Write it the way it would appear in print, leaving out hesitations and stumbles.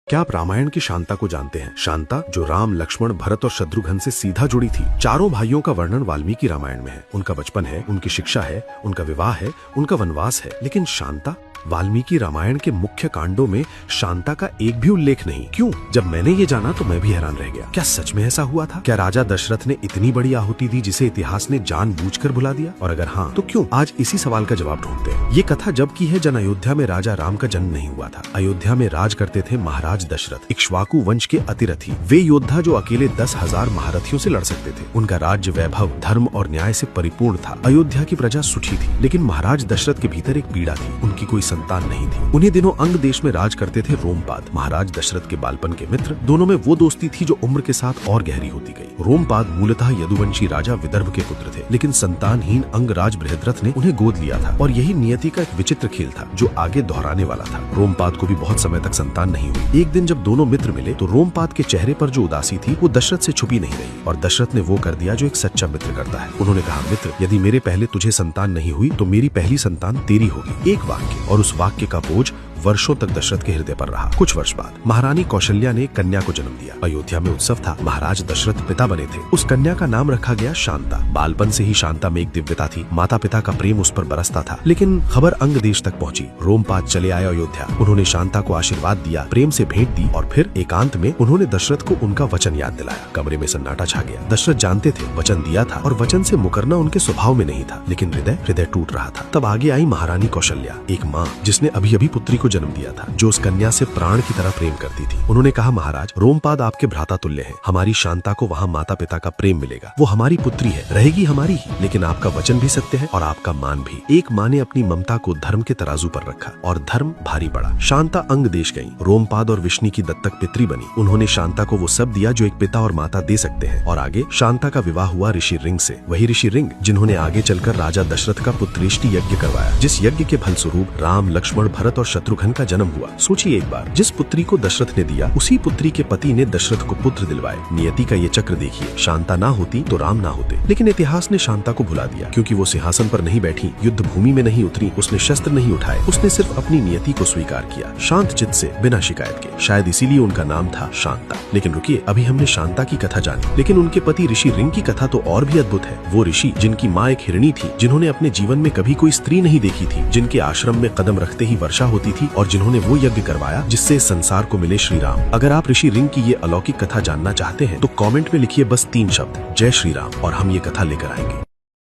क्या आप रामायण की शांता को जानते हैं? शांता जो राम, लक्ष्मण, भरत और शत्रुघ्न से सीधा जुड़ी थी। चारों भाइयों का वर्णन वाल्मीकि रामायण में है। उनका बचपन है, उनकी शिक्षा है, उनका विवाह है, उनका वनवास है। लेकिन शांता, वाल्मीकि रामायण के मुख्य कांडों में शांता का एक भी उल्लेख नहीं। क्यों? जब मैंने ये जाना तो मैं भी हैरान रह गया। क्या सच में ऐसा हुआ था? क्या राजा दशरथ ने इतनी बड़ी आहुति दी जिसे इतिहास ने जानबूझकर भुला दिया? और अगर हाँ तो क्यों? आज इसी सवाल का जवाब ढूंढते हैं। ये कथा जब की है जन अयोध्या में राजा राम का जन्म नहीं हुआ था। अयोध्या में राज करते थे महाराज दशरथ, इक्ष्वाकु वंश के अतिरथी। वे योद्धा जो अकेले 10,000 महारथियों से लड़ सकते थे। उनका राज्य वैभव, धर्म और न्याय से परिपूर्ण था। अयोध्या की प्रजा सुखी थी। लेकिन महाराज दशरथ के भीतर एक पीड़ा थी। उनकी कोई संतान नहीं थी। उन्हीं दिनों अंग देश में राज करते थे रोमपाद, महाराज दशरथ के बालपन के मित्र। दोनों में वो दोस्ती थी जो उम्र के साथ और गहरी होती गई। रोमपाद मूलतः यदुवंशी राजा विदर्भ के पुत्र थे, लेकिन संतानहीन अंगराज बृहद्रथ ने उन्हें गोद लिया था। और यही नियति का एक विचित्र खेल था जो आगे दोहराने वाला था। रोमपाद को भी बहुत समय तक संतान नहीं हुई। एक दिन जब दोनों मित्र मिले तो रोमपाद के चेहरे पर जो उदासी थी वो दशरथ से छुपी नहीं रही। और दशरथ ने वो कर दिया जो एक सच्चा मित्र करता है। उन्होंने कहा, मित्र, यदि मेरे पहले तुझे संतान नहीं हुई तो मेरी पहली संतान तेरी होगी। एक वाक्य, और उस वाक्य का बोझ वर्षों तक दशरथ के हृदय पर रहा। कुछ वर्ष बाद महारानी कौशल्या ने कन्या को जन्म दिया। अयोध्या में उत्सव था। महाराज दशरथ पिता बने थे। उस कन्या का नाम रखा गया शांता। बालपन से ही शांता में एक दिव्यता थी। माता पिता का प्रेम उस पर बरसता था। लेकिन खबर अंग देश तक पहुंची। रोमपाद चले आए अयोध्या। उन्होंने शांता को आशीर्वाद दिया, प्रेम से भेंट दी और फिर एकांत में उन्होंने दशरथ को उनका वचन याद दिलाया। कमरे में सन्नाटा छा गया। दशरथ जानते थे वचन दिया था और वचन से मुकरना उनके स्वभाव में नहीं था, लेकिन हृदय टूट रहा था। तब आगे आई महारानी कौशल्या, एक माँ जिसने अभी अभी पुत्री को जन्म दिया था, जो उस कन्या से प्राण की तरह प्रेम करती थी। उन्होंने कहा, महाराज, रोमपाद आपके भ्राता तुल्य है। हमारी शांता को वहाँ माता पिता का प्रेम मिलेगा। वो हमारी पुत्री है, रहेगी हमारी ही। लेकिन आपका वचन भी सत्य है और आपका मान भी। एक माँ ने अपनी ममता को धर्म के तराजू पर रखा और धर्म भारी पड़ा। शांता अंग देश गई। रोमपाद और विष्णु की दत्तक पितरी बनी। उन्होंने शांता को वो सब दिया जो एक पिता और माता दे सकते हैं। और आगे शांता का विवाह हुआ ऋषि रिंग से। वही ऋषि रिंग जिन्होंने आगे चलकर राजा दशरथ का पुत्रेष्टि यज्ञ करवाया, जिस यज्ञ के फलस्वरूप राम, लक्ष्मण, भरत और शत्रुघ्न का जन्म हुआ। सोचिए एक बार, जिस पुत्री को दशरथ ने दिया उसी पुत्री के पति ने दशरथ को पुत्र दिलवाए। नियति का ये चक्र देखिए। शांता ना होती तो राम ना होते। लेकिन इतिहास ने शांता को भुला दिया, क्योंकि वो सिंहासन पर नहीं बैठी, युद्ध भूमि में नहीं उतरी, उसने शस्त्र नहीं उठाए। उसने सिर्फ अपनी नियति को स्वीकार किया, शांत चित्त से, बिना शिकायत के। शायद इसीलिए उनका नाम था शांता। लेकिन रुकिए, अभी हमने शांता की कथा जानी, लेकिन उनके पति ऋषि रिंग की कथा तो और भी अद्भुत है। वो ऋषि जिनकी माँ एक हिरणी थी, जिन्होंने अपने जीवन में कभी कोई स्त्री नहीं देखी थी, जिनके आश्रम में कदम रखते ही वर्षा होती थी और जिन्होंने वो यज्ञ करवाया जिससे संसार को मिले श्री राम। अगर आप ऋषि रिंग की ये अलौकिक कथा जानना चाहते हैं तो कमेंट में लिखिए बस 3 शब्द, जय श्री राम, और हम ये कथा लेकर आएंगे।